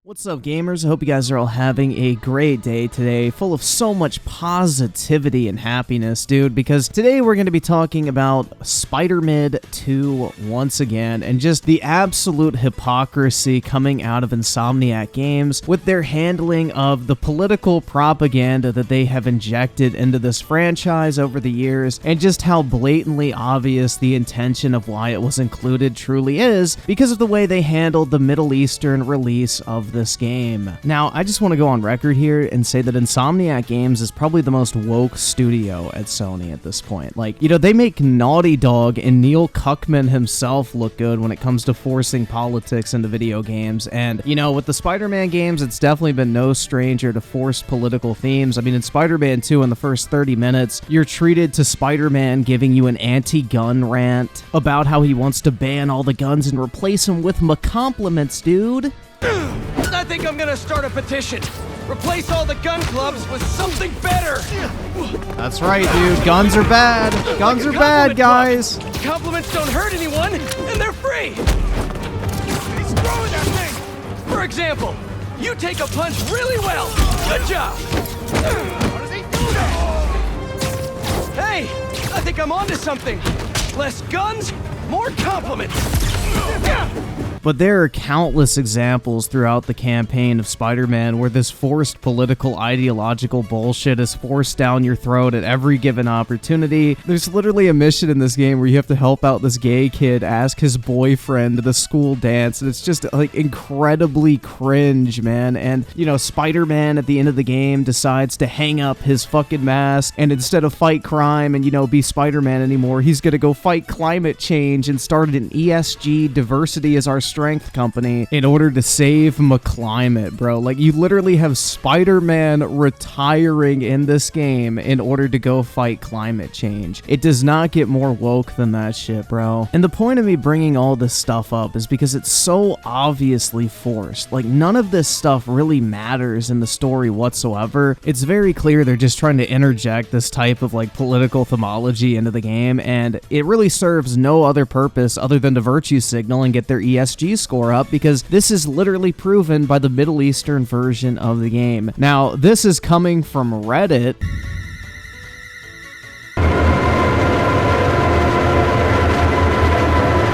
What's up, gamers? I hope you guys are all having a great day today, full of so much positivity and happiness, dude, because today we're going to be talking about Spider-Man 2 once again, and just the absolute hypocrisy coming out of Insomniac Games with their handling of the political propaganda that they have injected into this franchise over the years, and just how blatantly obvious the intention of why it was included truly is, because of the way they handled the Middle Eastern release of this game. Now, I just want to go on record here and say that Insomniac Games is probably the most woke studio at Sony at this point. Like, you know, they make Naughty Dog and Neil Cuckman himself look good when it comes to forcing politics into video games, and, you know, with the Spider-Man games, it's definitely been no stranger to forced political themes. I mean, in Spider-Man 2, in the first 30 minutes, you're treated to Spider-Man giving you an anti-gun rant about how he wants to ban all the guns and replace them with compliments, dude. I think I'm gonna start a petition. Replace all the gun clubs with something better. That's right, dude. Guns are bad. Guns are bad, guys. Compliments don't hurt anyone, and they're free. He's throwing that thing. For example, you take a punch really well. Good job. How does he do that? Hey, I think I'm onto something. Less guns, more compliments. But there are countless examples throughout the campaign of Spider-Man where this forced political ideological bullshit is forced down your throat at every given opportunity. There's literally a mission in this game where you have to help out this gay kid ask his boyfriend to the school dance, and it's just like incredibly cringe, man. And, you know, Spider-Man at the end of the game decides to hang up his fucking mask, and instead of fight crime and, you know, be Spider-Man anymore, he's gonna go fight climate change and start an ESG Diversity as Our Strength company in order to save my climate, bro. Like, you literally have Spider-Man retiring in this game in order to go fight climate change. It does not get more woke than that shit, bro. And the point of me bringing all this stuff up is because it's so obviously forced. Like, none of this stuff really matters in the story whatsoever. It's very clear they're just trying to interject this type of, like, political themology into the game, and it really serves no other purpose other than to virtue signal and get their ESG score up, because this is literally proven by the Middle Eastern version of the game. Now, this is coming from Reddit.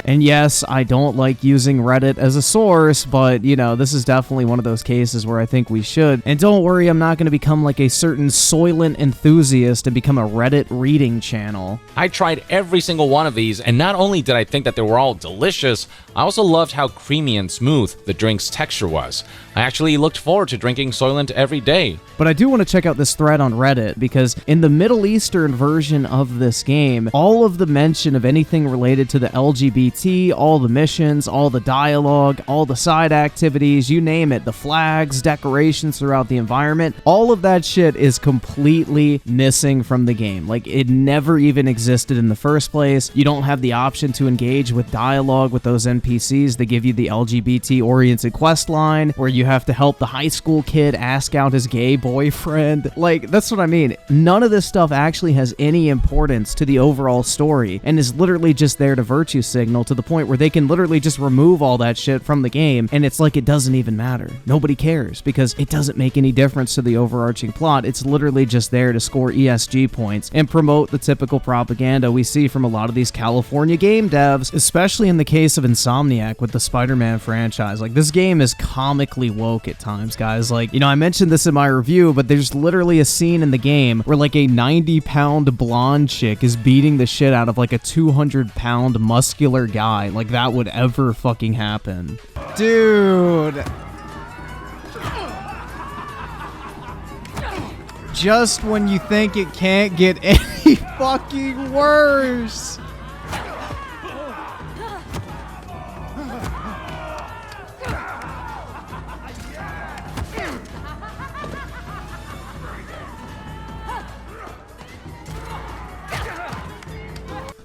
And yes, I don't like using Reddit as a source, but, you know, this is definitely one of those cases where I think we should. And don't worry, I'm not going to become like a certain Soylent enthusiast and become a Reddit reading channel. I tried every single one of these, and not only did I think that they were all delicious, I also loved how creamy and smooth the drink's texture was. I actually looked forward to drinking Soylent every day. But I do want to check out this thread on Reddit, because in the Middle Eastern version of this game, all of the mention of anything related to the LGBT, all the missions, all the dialogue, all the side activities, you name it, the flags, decorations throughout the environment, all of that shit is completely missing from the game. Like, it never even existed in the first place. You don't have the option to engage with dialogue with those NPCs. They give you the LGBT-oriented quest line, where you have to help the high school kid ask out his gay boyfriend. Like, that's what I mean. None of this stuff actually has any importance to the overall story, and is literally just there to virtue signal, to the point where they can literally just remove all that shit from the game, and it's like it doesn't even matter. Nobody cares, because it doesn't make any difference to the overarching plot. It's literally just there to score ESG points and promote the typical propaganda we see from a lot of these California game devs, especially in the case of Insomniac with the Spider-Man franchise. Like, this game is comically woke at times, guys. Like, you know, I mentioned this in my review, but there's literally a scene in the game where, like, a 90-pound blonde chick is beating the shit out of, like, a 200-pound muscular guy. Like, that would ever fucking happen. Dude. Just when you think it can't get any fucking worse.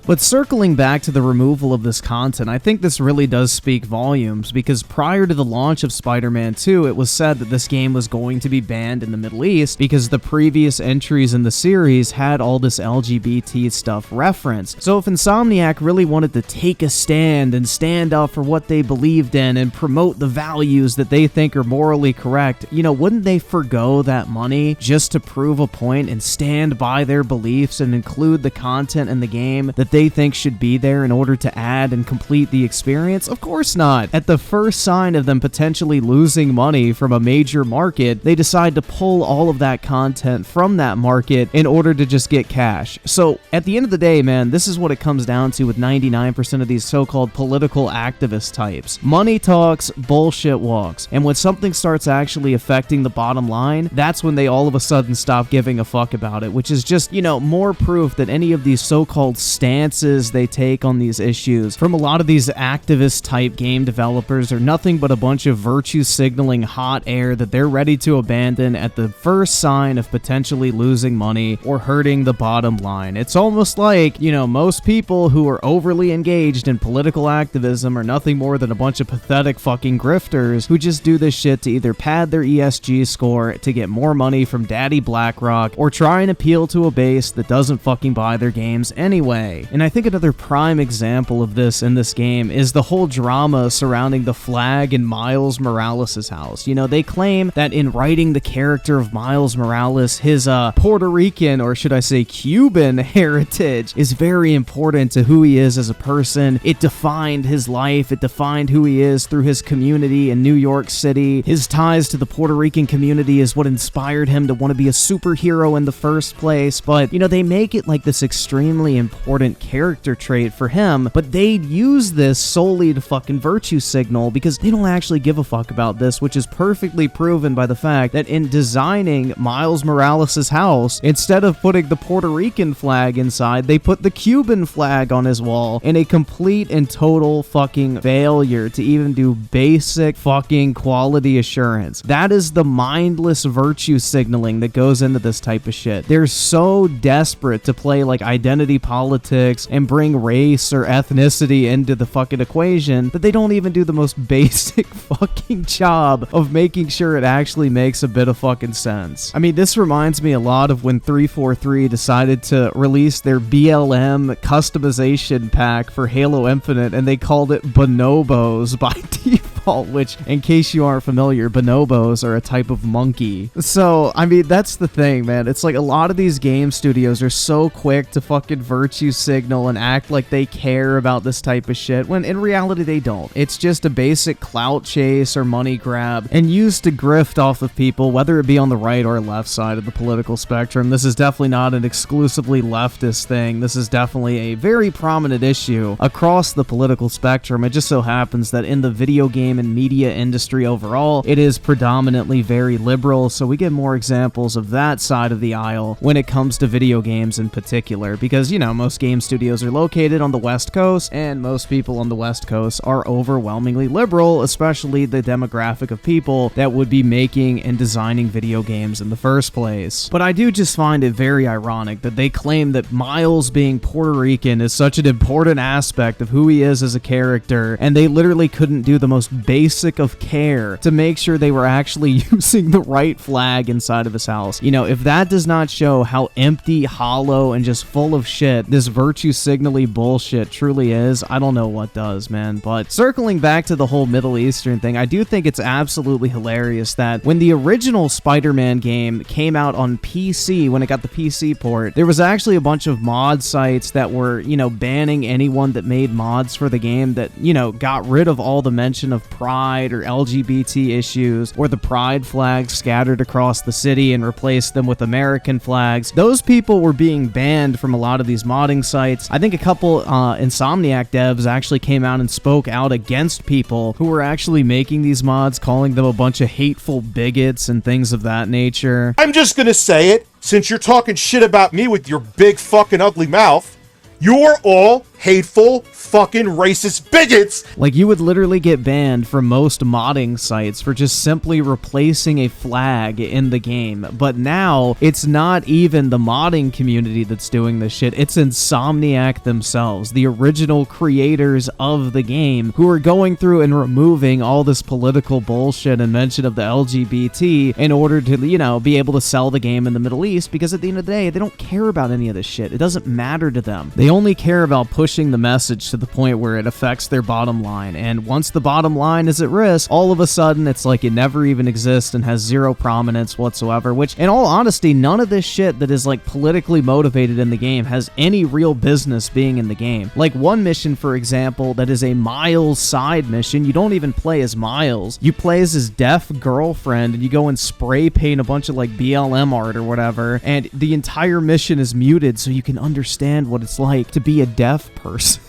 But circling back to the removal of this content, I think this really does speak volumes, because prior to the launch of Spider-Man 2, it was said that this game was going to be banned in the Middle East because the previous entries in the series had all this LGBT stuff referenced. So if Insomniac really wanted to take a stand and stand up for what they believed in and promote the values that they think are morally correct, you know, wouldn't they forgo that money just to prove a point and stand by their beliefs and include the content in the game that they think should be there in order to add and complete the experience? Of course not. At the first sign of them potentially losing money from a major market, they decide to pull all of that content from that market in order to just get cash. So at the end of the day, man, this is what it comes down to with 99% of these so-called political activist types. Money talks, bullshit walks. And when something starts actually affecting the bottom line, that's when they all of a sudden stop giving a fuck about it, which is just, you know, more proof that any of these so-called stances they take on these issues from a lot of these activist type game developers are nothing but a bunch of virtue signaling hot air that they're ready to abandon at the first sign of potentially losing money or hurting the bottom line. It's almost like, you know, most people who are overly engaged in political activism are nothing more than a bunch of pathetic fucking grifters who just do this shit to either pad their ESG score, to get more money from Daddy BlackRock, or try and appeal to a base that doesn't fucking buy their games anyway. And I think another prime example of this in this game is the whole drama surrounding the flag in Miles Morales' house. You know, they claim that in writing the character of Miles Morales, his Puerto Rican, or should I say Cuban, heritage is very important to who he is as a person. It defined his life, it defined who he is through his community in New York City. His ties to the Puerto Rican community is what inspired him to want to be a superhero in the first place. But, you know, they make it like this extremely important character trait for him, but they use this solely to fucking virtue signal because they don't actually give a fuck about this, which is perfectly proven by the fact that in designing Miles Morales' house, instead of putting the Puerto Rican flag inside, they put the Cuban flag on his wall, in a complete and total fucking failure to even do basic fucking quality assurance. That is the mindless virtue signaling that goes into this type of shit. They're so desperate to play like identity politics and bring race or ethnicity into the fucking equation that they don't even do the most basic fucking job of making sure it actually makes a bit of fucking sense. I mean, this reminds me a lot of when 343 decided to release their BLM customization pack for Halo Infinite, and they called it bonobos by default, which, in case you aren't familiar, bonobos are a type of monkey. So, I mean, that's the thing, man. It's like a lot of these game studios are so quick to fucking virtue signal and act like they care about this type of shit, when in reality they don't. It's just a basic clout chase or money grab, and used to grift off of people, whether it be on the right or left side of the political spectrum. This is definitely not an exclusively leftist thing. This is definitely a very prominent issue across the political spectrum. It just so happens that in the video game and media industry overall, it is predominantly very liberal, so we get more examples of that side of the aisle when it comes to video games in particular, because, you know, most game studios are located on the West Coast, and most people on the West Coast are overwhelmingly liberal, especially the demographic of people that would be making and designing video games in the first place. But I do just find it very ironic that they claim that Miles being Puerto Rican is such an important aspect of who he is as a character, and they literally couldn't do the most basic of care to make sure they were actually using the right flag inside of his house. You know, if that does not show how empty, hollow, and just full of shit this virtue signally bullshit truly is, I don't know what does, man. But circling back to the whole Middle Eastern thing, I do think it's absolutely hilarious that when the original Spider-Man game came out on PC, when it got the PC port, there was actually a bunch of mod sites that were, you know, banning anyone that made mods for the game that, you know, got rid of all the mention of pride or LGBT issues, or the pride flags scattered across the city and replaced them with American flags. Those people were being banned from a lot of these modding sites. I think a couple Insomniac devs actually came out and spoke out against people who were actually making these mods, calling them a bunch of hateful bigots and things of that nature. I'm just gonna say it, since you're talking shit about me with your big fucking ugly mouth, you're all hateful, fucking racist bigots. Like, you would literally get banned from most modding sites for just simply replacing a flag in the game. But now, it's not even the modding community that's doing this shit. It's Insomniac themselves, the original creators of the game, who are going through and removing all this political bullshit and mention of the LGBT in order to, you know, be able to sell the game in the Middle East, because at the end of the day, they don't care about any of this shit. It doesn't matter to them. They only care about pushing the message to the point where it affects their bottom line, and once the bottom line is at risk, all of a sudden it's like it never even exists and has zero prominence whatsoever, which, in all honesty, none of this shit that is like politically motivated in the game has any real business being in the game. Like one mission, for example, that is a Miles side mission, you don't even play as Miles, you play as his deaf girlfriend, and you go and spray paint a bunch of like BLM art or whatever, and the entire mission is muted so you can understand what it's like to be a deaf person.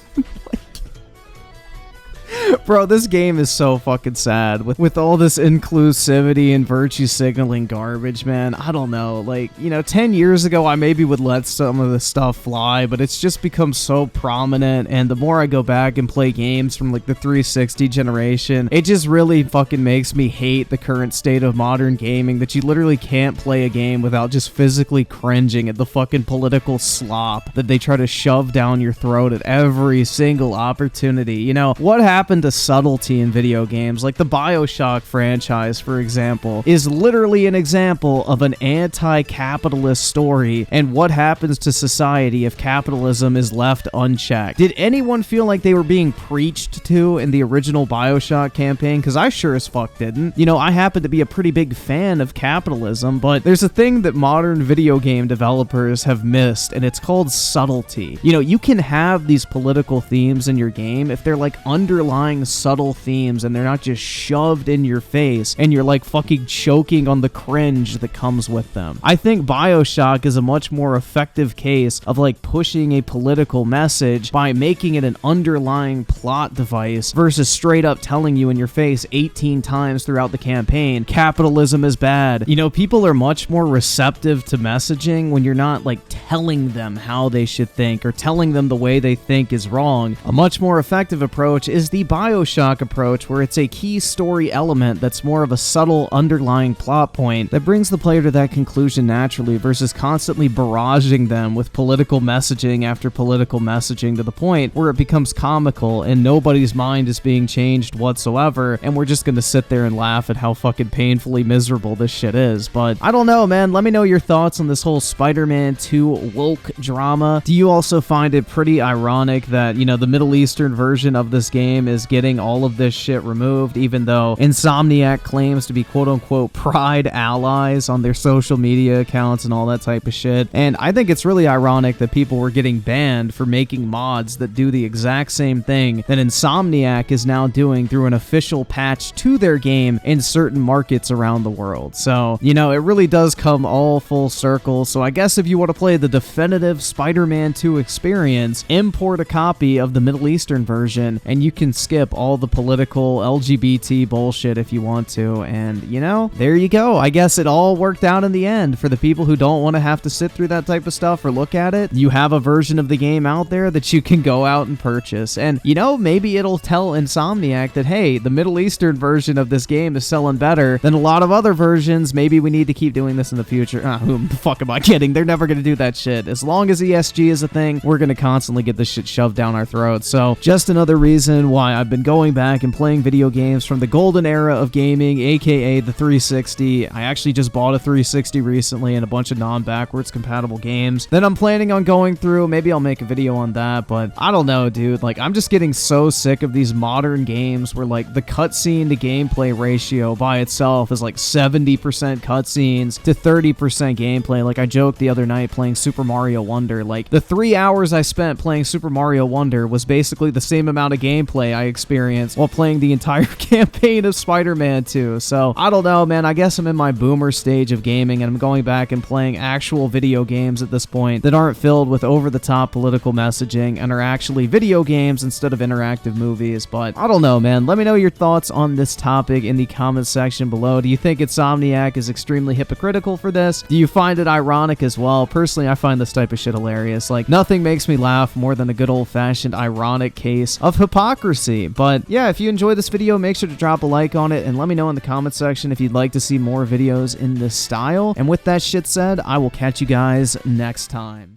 Bro, this game is so fucking sad with all this inclusivity and virtue signaling garbage, man. I don't know. Like, you know, 10 years ago, I maybe would let some of this stuff fly, but it's just become so prominent, and the more I go back and play games from like the 360 generation, it just really fucking makes me hate the current state of modern gaming, that you literally can't play a game without just physically cringing at the fucking political slop that they try to shove down your throat at every single opportunity. You know, what happened to subtlety in video games? Like the BioShock franchise, for example, is literally an example of an anti-capitalist story and what happens to society if capitalism is left unchecked. Did anyone feel like they were being preached to in the original BioShock campaign? Because I sure as fuck didn't. You know, I happen to be a pretty big fan of capitalism, but there's a thing that modern video game developers have missed, and it's called subtlety. You know, you can have these political themes in your game if they're like underlying subtle themes and they're not just shoved in your face and you're like fucking choking on the cringe that comes with them. I think BioShock is a much more effective case of like pushing a political message by making it an underlying plot device versus straight up telling you in your face 18 times throughout the campaign, capitalism is bad. You know, people are much more receptive to messaging when you're not like telling them how they should think or telling them the way they think is wrong. A much more effective approach is the BioShock approach, where it's a key story element that's more of a subtle underlying plot point that brings the player to that conclusion naturally versus constantly barraging them with political messaging after political messaging to the point where it becomes comical and nobody's mind is being changed whatsoever, and we're just gonna sit there and laugh at how fucking painfully miserable this shit is. But I don't know, man. Let me know your thoughts on this whole Spider-Man 2 woke drama. Do you also find it pretty ironic that, you know, the Middle Eastern version of this game is getting all of this shit removed, even though Insomniac claims to be quote-unquote pride allies on their social media accounts and all that type of shit? And I think it's really ironic that people were getting banned for making mods that do the exact same thing that Insomniac is now doing through an official patch to their game in certain markets around the world. So, you know, it really does come all full circle. So I guess if you want to play the definitive Spider-Man 2 experience, import a copy of the Middle Eastern version, and you can skip all the political LGBT bullshit if you want to. And, you know, there you go. I guess it all worked out in the end. For the people who don't want to have to sit through that type of stuff or look at it, you have a version of the game out there that you can go out and purchase. And, you know, maybe it'll tell Insomniac that, hey, the Middle Eastern version of this game is selling better than a lot of other versions. Maybe we need to keep doing this in the future. Who the fuck am I kidding? They're never going to do that shit. As long as ESG is a thing, we're going to constantly get this shit shoved down our throats. So just another reason why I've been going back and playing video games from the golden era of gaming, aka the 360. I actually just bought a 360 recently and a bunch of non-backwards compatible games that I'm planning on going through. Maybe I'll make a video on that, but I don't know, dude. Like, I'm just getting so sick of these modern games where like the cutscene to gameplay ratio by itself is like 70% cutscenes to 30% gameplay. Like, I joked the other night playing Super Mario Wonder, like the 3 hours I spent playing Super Mario Wonder was basically the same amount of gameplay I experienced while playing the entire campaign of Spider-Man 2. So, I don't know, man. I guess I'm in my boomer stage of gaming, and I'm going back and playing actual video games at this point that aren't filled with over-the-top political messaging and are actually video games instead of interactive movies. But I don't know, man. Let me know your thoughts on this topic in the comments section below. Do you think Insomniac is extremely hypocritical for this? Do you find it ironic as well? Personally, I find this type of shit hilarious. Like, nothing makes me laugh more than a good old-fashioned ironic case of hypocrisy. But yeah, if you enjoyed this video, make sure to drop a like on it and let me know in the comment section if you'd like to see more videos in this style. And with that shit said, I will catch you guys next time.